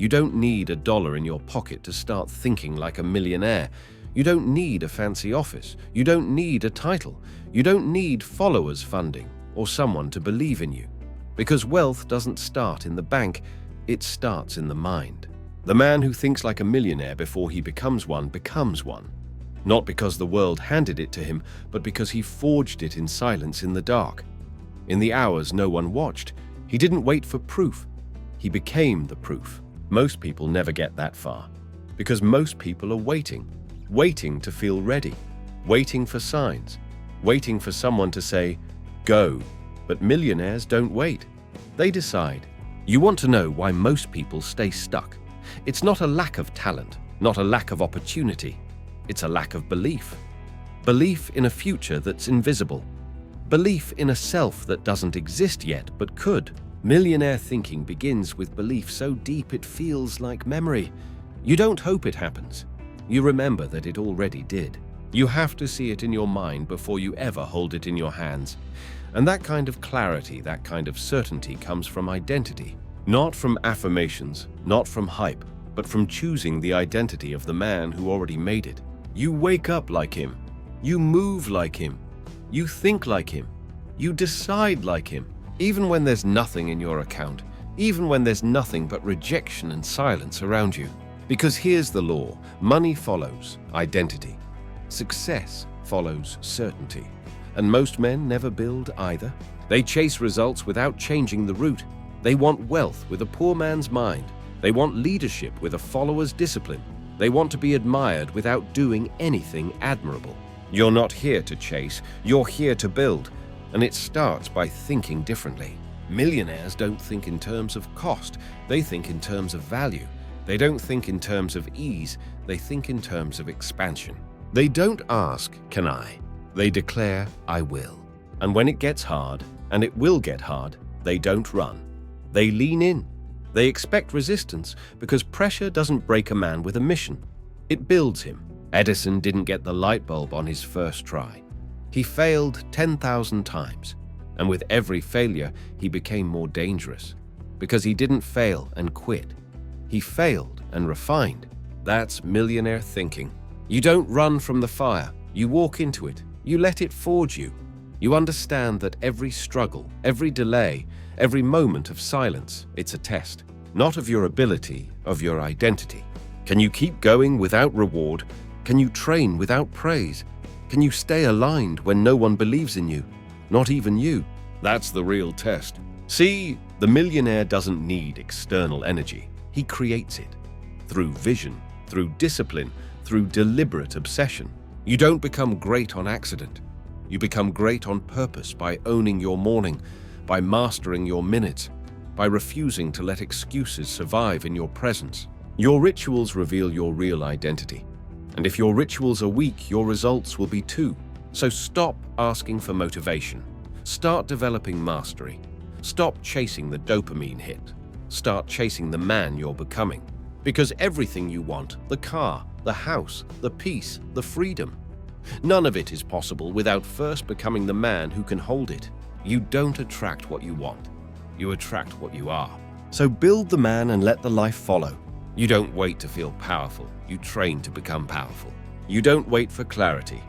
You don't need $1 in your pocket to start thinking like a millionaire. You don't need a fancy office. You don't need a title. You don't need followers funding or someone to believe in you. Because wealth doesn't start in the bank, it starts in the mind. The man who thinks like a millionaire before he becomes one becomes one. Not because the world handed it to him, but because he forged it in silence in the dark. In the hours no one watched, he didn't wait for proof. He became the proof. Most people never get that far, because most people are waiting to feel ready, waiting for signs, waiting for someone to say, go. But millionaires don't wait. They decide. You want to know why most people stay stuck? It's not a lack of talent, not a lack of opportunity. It's a lack of belief. Belief in a future that's invisible. Belief in a self that doesn't exist yet but could. Millionaire thinking begins with belief so deep it feels like memory. You don't hope it happens. You remember that it already did. You have to see it in your mind before you ever hold it in your hands. And that kind of clarity, that kind of certainty comes from identity. Not from affirmations, not from hype, but from choosing the identity of the man who already made it. You wake up like him. You move like him. You think like him. You decide like him. Even when there's nothing in your account, even when there's nothing but rejection and silence around you. Because here's the law: money follows identity. Success follows certainty. And most men never build either. They chase results without changing the route. They want wealth with a poor man's mind. They want leadership with a follower's discipline. They want to be admired without doing anything admirable. You're not here to chase, you're here to build. And it starts by thinking differently. Millionaires don't think in terms of cost, they think in terms of value. They don't think in terms of ease, they think in terms of expansion. They don't ask, can I? They declare, I will. And when it gets hard, and it will get hard, they don't run. They lean in. They expect resistance because pressure doesn't break a man with a mission. It builds him. Edison didn't get the light bulb on his first try. He failed 10,000 times. And with every failure, he became more dangerous. Because he didn't fail and quit. He failed and refined. That's millionaire thinking. You don't run from the fire. You walk into it. You let it forge you. You understand that every struggle, every delay, every moment of silence, it's a test. Not of your ability, of your identity. Can you keep going without reward? Can you train without praise? Can you stay aligned when no one believes in you? Not even you. That's the real test. See, the millionaire doesn't need external energy. He creates it. Through vision, through discipline, through deliberate obsession. You don't become great on accident. You become great on purpose by owning your morning, by mastering your minutes, by refusing to let excuses survive in your presence. Your rituals reveal your real identity. And if your rituals are weak, your results will be too. So stop asking for motivation. Start developing mastery. Stop chasing the dopamine hit. Start chasing the man you're becoming. Because everything you want, the car, the house, the peace, the freedom, none of it is possible without first becoming the man who can hold it. You don't attract what you want. You attract what you are. So build the man and let the life follow. You don't wait to feel powerful. You train to become powerful. You don't wait for clarity.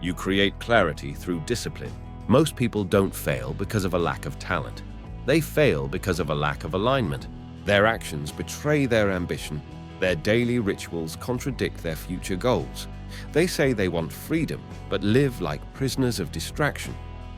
You create clarity through discipline. Most people don't fail because of a lack of talent. They fail because of a lack of alignment. Their actions betray their ambition. Their daily rituals contradict their future goals. They say they want freedom, but live like prisoners of distraction.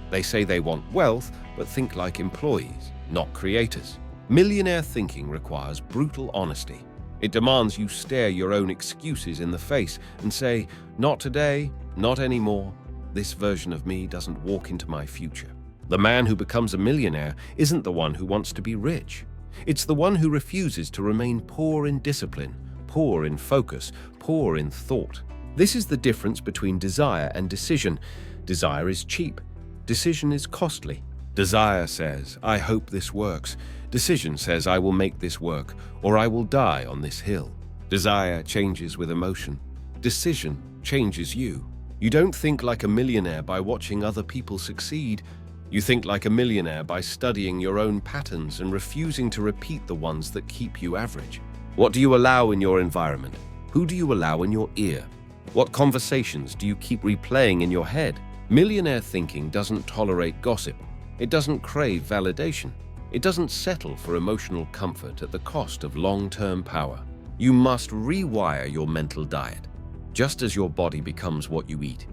They say they want wealth, but think like employees, not creators. Millionaire thinking requires brutal honesty. It demands you stare your own excuses in the face and say, not today, not anymore. This version of me doesn't walk into my future. The man who becomes a millionaire isn't the one who wants to be rich. It's the one who refuses to remain poor in discipline, poor in focus, poor in thought. This is the difference between desire and decision. Desire is cheap. Decision is costly. Desire says, I hope this works. Decision says, I will make this work, or I will die on this hill. Desire changes with emotion. Decision changes you. You don't think like a millionaire by watching other people succeed. You think like a millionaire by studying your own patterns and refusing to repeat the ones that keep you average. What do you allow in your environment? Who do you allow in your ear? What conversations do you keep replaying in your head? Millionaire thinking doesn't tolerate gossip. It doesn't crave validation. It doesn't settle for emotional comfort at the cost of long-term power. You must rewire your mental diet. Just as your body becomes what you eat,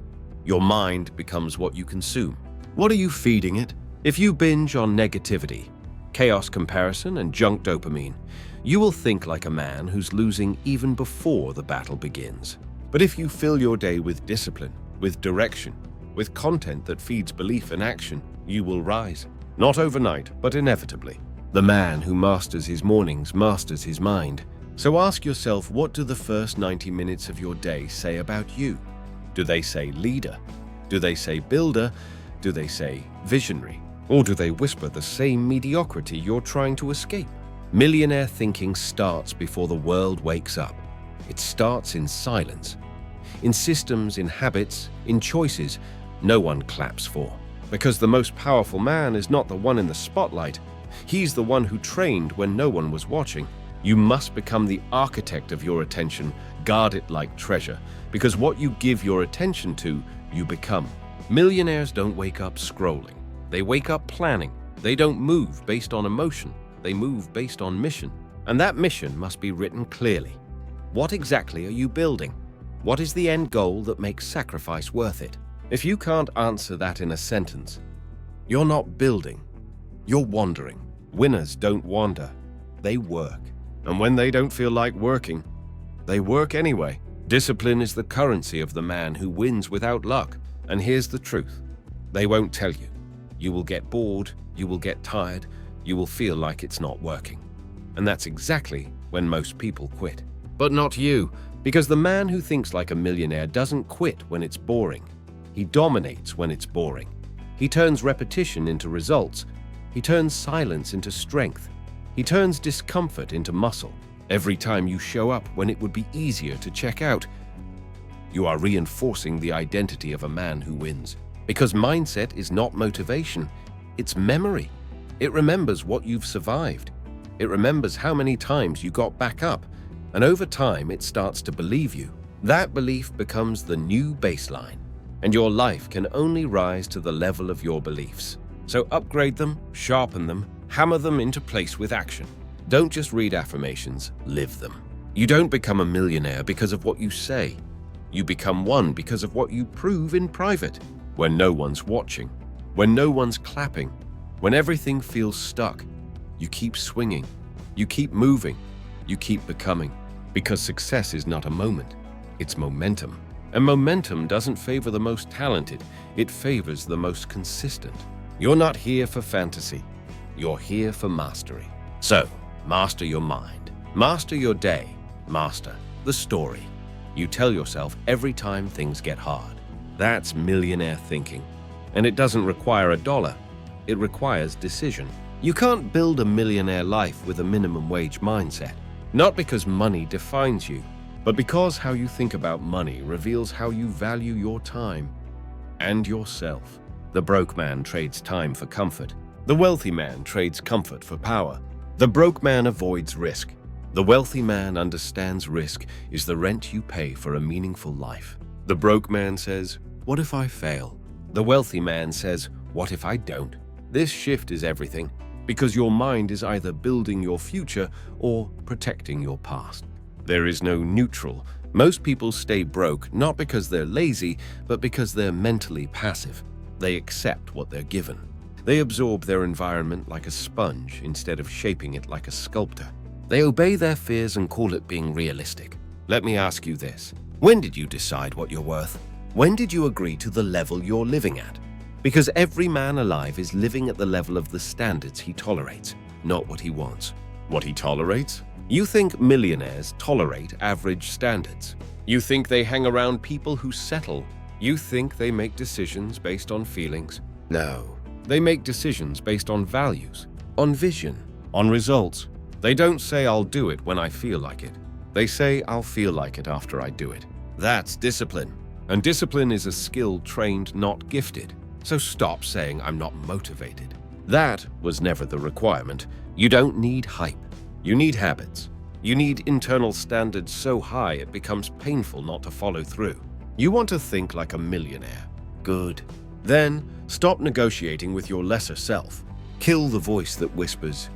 your mind becomes what you consume. What are you feeding it? If you binge on negativity, chaos comparison, and junk dopamine, you will think like a man who's losing even before the battle begins. But if you fill your day with discipline, with direction, with content that feeds belief and action, you will rise. Not overnight, but inevitably. The man who masters his mornings masters his mind. So ask yourself, what do the first 90 minutes of your day say about you? Do they say leader? Do they say builder? Do they say visionary? Or do they whisper the same mediocrity you're trying to escape? Millionaire thinking starts before the world wakes up. It starts in silence, in systems, in habits, in choices no one claps for. Because the most powerful man is not the one in the spotlight. He's the one who trained when no one was watching. You must become the architect of your attention, guard it like treasure, because what you give your attention to, you become. Millionaires don't wake up scrolling. They wake up planning. They don't move based on emotion. They move based on mission. And that mission must be written clearly. What exactly are you building? What is the end goal that makes sacrifice worth it? If you can't answer that in a sentence, you're not building, you're wandering. Winners don't wander, they work. And when they don't feel like working, they work anyway. Discipline is the currency of the man who wins without luck. And here's the truth. They won't tell you. You will get bored, you will get tired, you will feel like it's not working. And that's exactly when most people quit. But not you, because the man who thinks like a millionaire doesn't quit when it's boring. He dominates when it's boring. He turns repetition into results. He turns silence into strength. He turns discomfort into muscle. Every time you show up when it would be easier to check out, you are reinforcing the identity of a man who wins. Because mindset is not motivation, it's memory. It remembers what you've survived. It remembers how many times you got back up. And over time, it starts to believe you. That belief becomes the new baseline. And your life can only rise to the level of your beliefs. So upgrade them, sharpen them, hammer them into place with action. Don't just read affirmations, live them. You don't become a millionaire because of what you say. You become one because of what you prove in private. When no one's watching, when no one's clapping, when everything feels stuck, you keep swinging, you keep moving, you keep becoming. Because success is not a moment, it's momentum. And momentum doesn't favor the most talented, it favors the most consistent. You're not here for fantasy, you're here for mastery. So, master your mind, master your day, master the story you tell yourself every time things get hard. That's millionaire thinking. And it doesn't require a dollar, it requires decision. You can't build a millionaire life with a minimum wage mindset. Not because money defines you, but because how you think about money reveals how you value your time and yourself. The broke man trades time for comfort. The wealthy man trades comfort for power. The broke man avoids risk. The wealthy man understands risk is the rent you pay for a meaningful life. The broke man says, "What if I fail?" The wealthy man says, "What if I don't?" This shift is everything, because your mind is either building your future or protecting your past. There is no neutral. Most people stay broke not because they're lazy, but because they're mentally passive. They accept what they're given. They absorb their environment like a sponge instead of shaping it like a sculptor. They obey their fears and call it being realistic. Let me ask you this. When did you decide what you're worth? When did you agree to the level you're living at? Because every man alive is living at the level of the standards he tolerates, not what he wants. What he tolerates? You think millionaires tolerate average standards. You think they hang around people who settle. You think they make decisions based on feelings. No, they make decisions based on values, on vision, on results. They don't say, "I'll do it when I feel like it." They say, "I'll feel like it after I do it." That's discipline. And discipline is a skill trained, not gifted. So stop saying, "I'm not motivated." That was never the requirement. You don't need hype. You need habits. You need internal standards so high it becomes painful not to follow through. You want to think like a millionaire. Good. Then, stop negotiating with your lesser self. Kill the voice that whispers,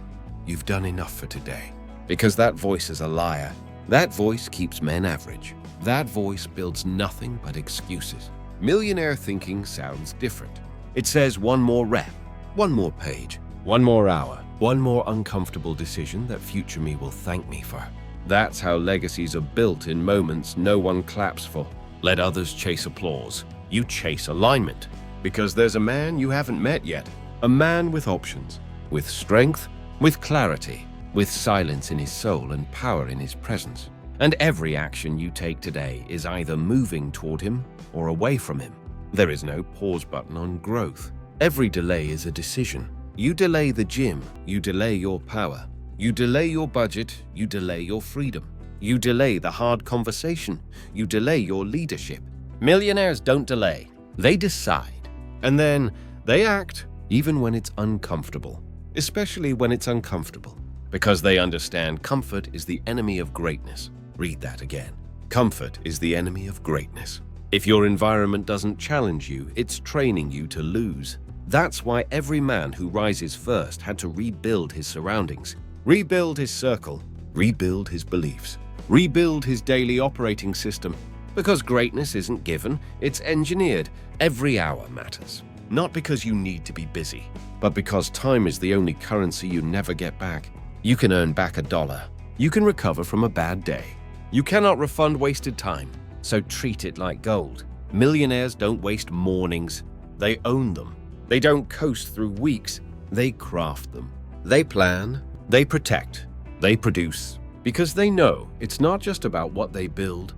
"You've done enough for today." Because that voice is a liar. That voice keeps men average. That voice builds nothing but excuses. Millionaire thinking sounds different. It says one more rep, one more page, one more hour, one more uncomfortable decision that future me will thank me for. That's how legacies are built in moments no one claps for. Let others chase applause. You chase alignment. Because there's a man you haven't met yet. A man with options, with strength, with clarity, with silence in his soul and power in his presence. And every action you take today is either moving toward him or away from him. There is no pause button on growth. Every delay is a decision. You delay the gym, you delay your power. You delay your budget, you delay your freedom. You delay the hard conversation, you delay your leadership. Millionaires don't delay, they decide. And then they act, even when it's uncomfortable. Especially when it's uncomfortable. Because they understand comfort is the enemy of greatness. Read that again. Comfort is the enemy of greatness. If your environment doesn't challenge you, it's training you to lose. That's why every man who rises first had to rebuild his surroundings, rebuild his circle, rebuild his beliefs, rebuild his daily operating system. Because greatness isn't given, it's engineered. Every hour matters. Not because you need to be busy, but because time is the only currency you never get back. You can earn back $1. You can recover from a bad day. You cannot refund wasted time, so treat it like gold. Millionaires don't waste mornings. They own them. They don't coast through weeks. They craft them. They plan. They protect. They produce. Because they know it's not just about what they build.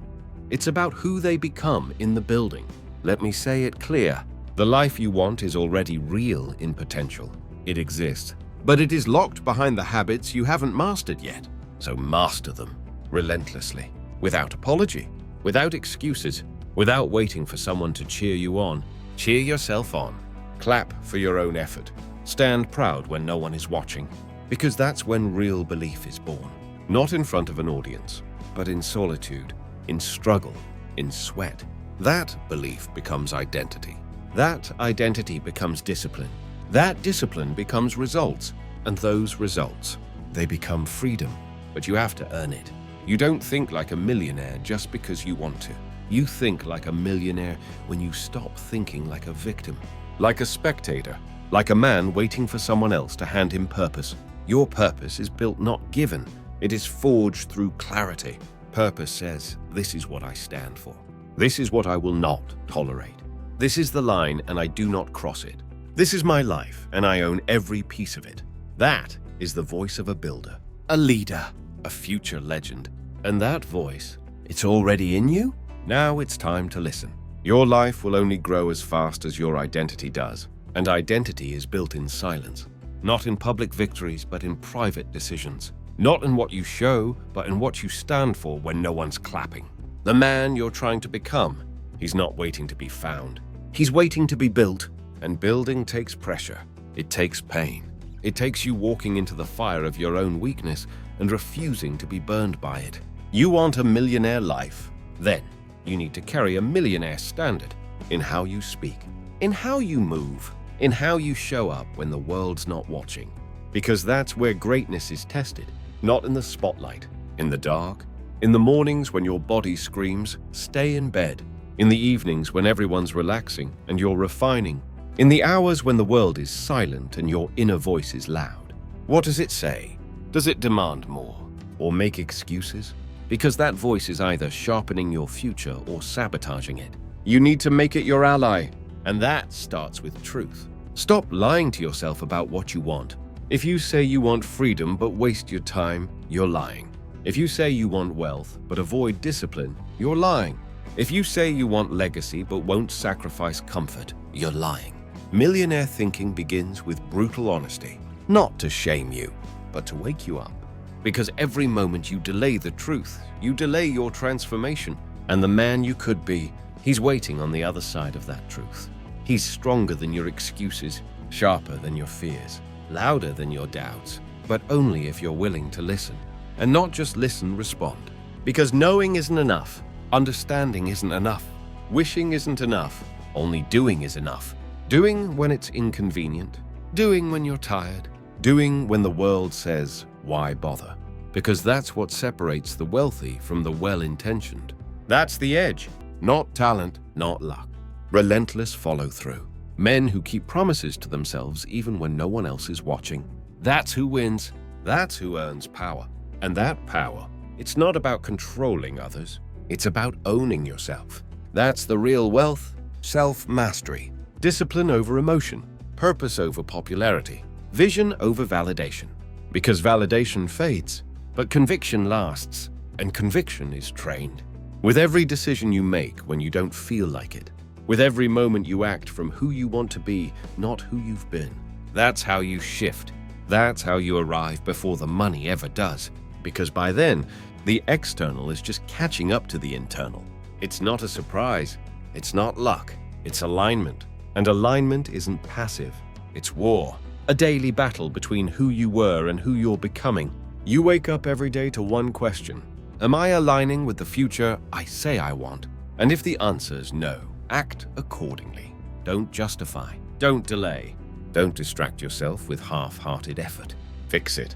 It's about who they become in the building. Let me say it clear. The life you want is already real in potential. It exists. But it is locked behind the habits you haven't mastered yet. So master them relentlessly, without apology, without excuses, without waiting for someone to cheer you on. Cheer yourself on. Clap for your own effort. Stand proud when no one is watching. Because that's when real belief is born. Not in front of an audience, but in solitude, in struggle, in sweat. That belief becomes identity. That identity becomes discipline. That discipline becomes results. And those results, they become freedom. But you have to earn it. You don't think like a millionaire just because you want to. You think like a millionaire when you stop thinking like a victim, like a spectator, like a man waiting for someone else to hand him purpose. Your purpose is built not given. It is forged through clarity. Purpose says, this is what I stand for. This is what I will not tolerate. This is the line and I do not cross it. This is my life and I own every piece of it. That is the voice of a builder, a leader, a future legend. And that voice, it's already in you? Now it's time to listen. Your life will only grow as fast as your identity does. And identity is built in silence. Not in public victories, but in private decisions. Not in what you show, but in what you stand for when no one's clapping. The man you're trying to become, he's not waiting to be found. He's waiting to be built. And building takes pressure. It takes pain. It takes you walking into the fire of your own weakness and refusing to be burned by it. You want a millionaire life? Then you need to carry a millionaire standard in how you speak, in how you move, in how you show up when the world's not watching. Because that's where greatness is tested, not in the spotlight, in the dark, in the mornings when your body screams, stay in bed, in the evenings when everyone's relaxing and you're refining, in the hours when the world is silent and your inner voice is loud. What does it say? Does it demand more or make excuses? Because that voice is either sharpening your future or sabotaging it. You need to make it your ally, and that starts with truth. Stop lying to yourself about what you want. If you say you want freedom but waste your time, you're lying. If you say you want wealth but avoid discipline, you're lying. If you say you want legacy but won't sacrifice comfort, you're lying. Millionaire thinking begins with brutal honesty, not to shame you, but to wake you up. Because every moment you delay the truth, you delay your transformation. And the man you could be, he's waiting on the other side of that truth. He's stronger than your excuses, sharper than your fears, louder than your doubts, but only if you're willing to listen. and not just listen, respond. Because knowing isn't enough, understanding isn't enough, wishing isn't enough, only doing is enough. Doing when it's inconvenient, doing when you're tired, doing when the world says, why bother? Because that's what separates the wealthy from the well-intentioned. That's the edge. Not talent, not luck. Relentless follow-through. Men who keep promises to themselves even when no one else is watching. That's who wins. That's who earns power. And that power, it's not about controlling others. It's about owning yourself. That's the real wealth. Self-mastery. Discipline over emotion. Purpose over popularity. Vision over validation. Because validation fades, but conviction lasts, and conviction is trained. With every decision you make when you don't feel like it, with every moment you act from who you want to be, not who you've been. That's how you shift. That's how you arrive before the money ever does. Because by then, the external is just catching up to the internal. It's not a surprise. It's not luck. It's alignment. And alignment isn't passive. It's war. A daily battle between who you were and who you're becoming. You wake up every day to one question. Am I aligning with the future I say I want? And if the answer is no, act accordingly. Don't justify. Don't delay. Don't distract yourself with half-hearted effort. Fix it.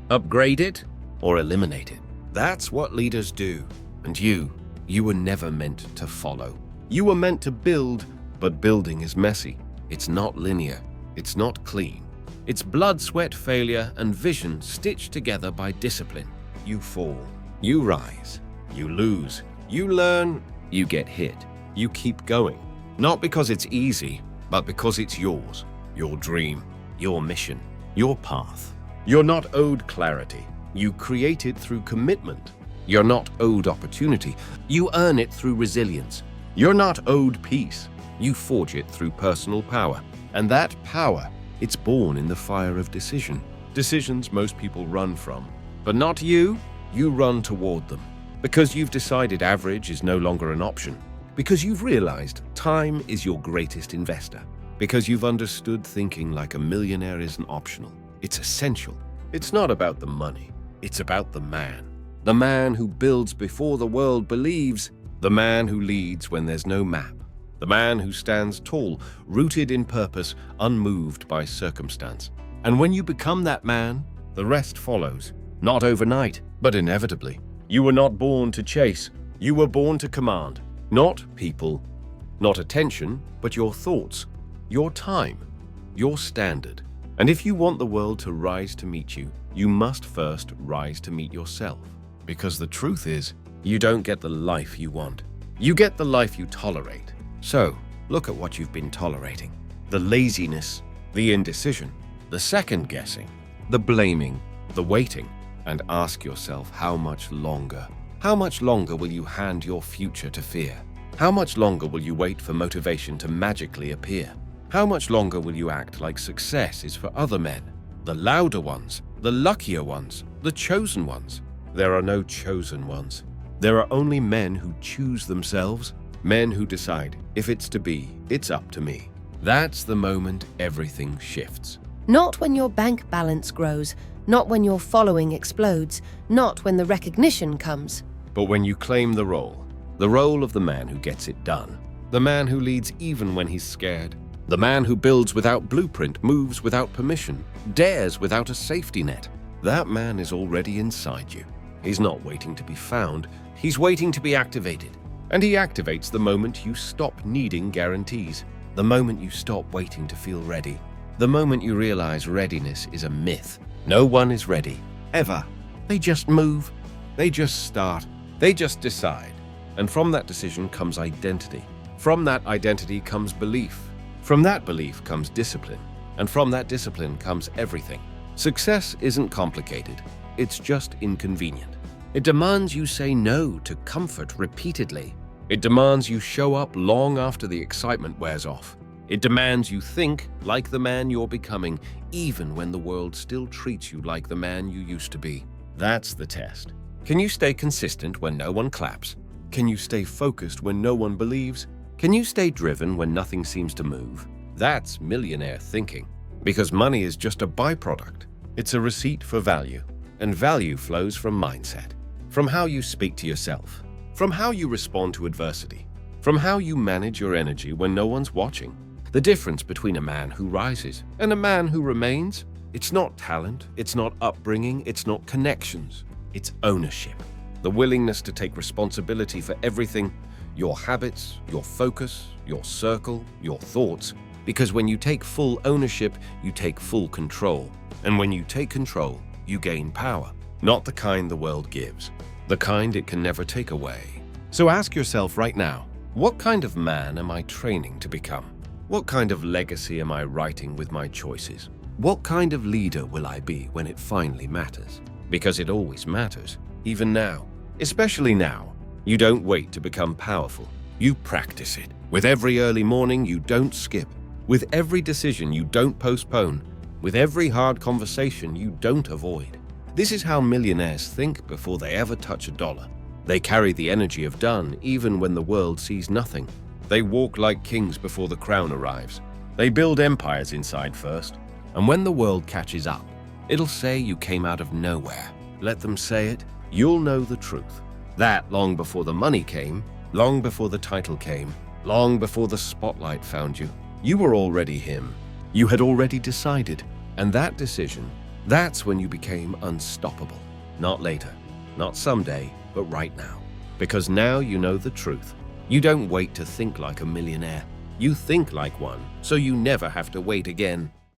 Upgrade it or eliminate it. That's what leaders do. And you were never meant to follow. You were meant to build, but building is messy. It's not linear. It's not clean. It's blood, sweat, failure, and vision stitched together by discipline. You fall. You rise. You lose. You learn. You get hit. You keep going. Not because it's easy, but because it's yours. Your dream. Your mission. Your path. You're not owed clarity. You create it through commitment. You're not owed opportunity. You earn it through resilience. You're not owed peace. You forge it through personal power. And that power, it's born in the fire of decision. Decisions most people run from. But not you. You run toward them. Because you've decided average is no longer an option. Because you've realized time is your greatest investor. Because you've understood thinking like a millionaire isn't optional. It's essential. It's not about the money. It's about the man. The man who builds before the world believes. The man who leads when there's no map. The man who stands tall, rooted in purpose, unmoved by circumstance. And when you become that man, the rest follows. Not overnight, but inevitably. You were not born to chase. You were born to command. Not people, not attention, but your thoughts, your time, your standard. And if you want the world to rise to meet you, you must first rise to meet yourself. Because the truth is, you don't get the life you want. You get the life you tolerate. So, look at what you've been tolerating. The laziness, the indecision, the second guessing, the blaming, the waiting, and ask yourself how much longer? How much longer will you hand your future to fear? How much longer will you wait for motivation to magically appear? How much longer will you act like success is for other men? The louder ones, the luckier ones, the chosen ones. There are no chosen ones. There are only men who choose themselves, men who decide, if it's to be, it's up to me. That's the moment everything shifts. Not when your bank balance grows, not when your following explodes, not when the recognition comes. But when you claim the role of the man who gets it done, the man who leads even when he's scared, the man who builds without blueprint, moves without permission, dares without a safety net, that man is already inside you. He's not waiting to be found, he's waiting to be activated. And he activates the moment you stop needing guarantees, the moment you stop waiting to feel ready, the moment you realize readiness is a myth. No one is ready, ever. They just move, they just start, they just decide. And from that decision comes identity. From that identity comes belief. From that belief comes discipline. And from that discipline comes everything. Success isn't complicated, it's just inconvenient. It demands you say no to comfort repeatedly. It demands you show up long after the excitement wears off. It demands you think like the man you're becoming, even when the world still treats you like the man you used to be. That's the test. Can you stay consistent when no one claps? Can you stay focused when no one believes? Can you stay driven when nothing seems to move? That's millionaire thinking. Because money is just a byproduct. It's a receipt for value. And value flows from mindset, from how you speak to yourself, from how you respond to adversity, from how you manage your energy when no one's watching. The difference between a man who rises and a man who remains, it's not talent, it's not upbringing, it's not connections, it's ownership. The willingness to take responsibility for everything, your habits, your focus, your circle, your thoughts. Because when you take full ownership, you take full control. And when you take control, you gain power. Not the kind the world gives, the kind it can never take away. So ask yourself right now, what kind of man am I training to become? What kind of legacy am I writing with my choices? What kind of leader will I be when it finally matters? Because it always matters, even now. Especially now. You don't wait to become powerful. You practice it. With every early morning, you don't skip. With every decision, you don't postpone. With every hard conversation, you don't avoid. This is how millionaires think before they ever touch a dollar. They carry the energy of done even when the world sees nothing. They walk like kings before the crown arrives. They build empires inside first. And when the world catches up, it'll say you came out of nowhere. Let them say it. You'll know the truth. That long before the money came, long before the title came, long before the spotlight found you. You were already him. You had already decided. And that decision, that's when you became unstoppable. Not later, not someday, but right now. Because now you know the truth. You don't wait to think like a millionaire. You think like one, so you never have to wait again.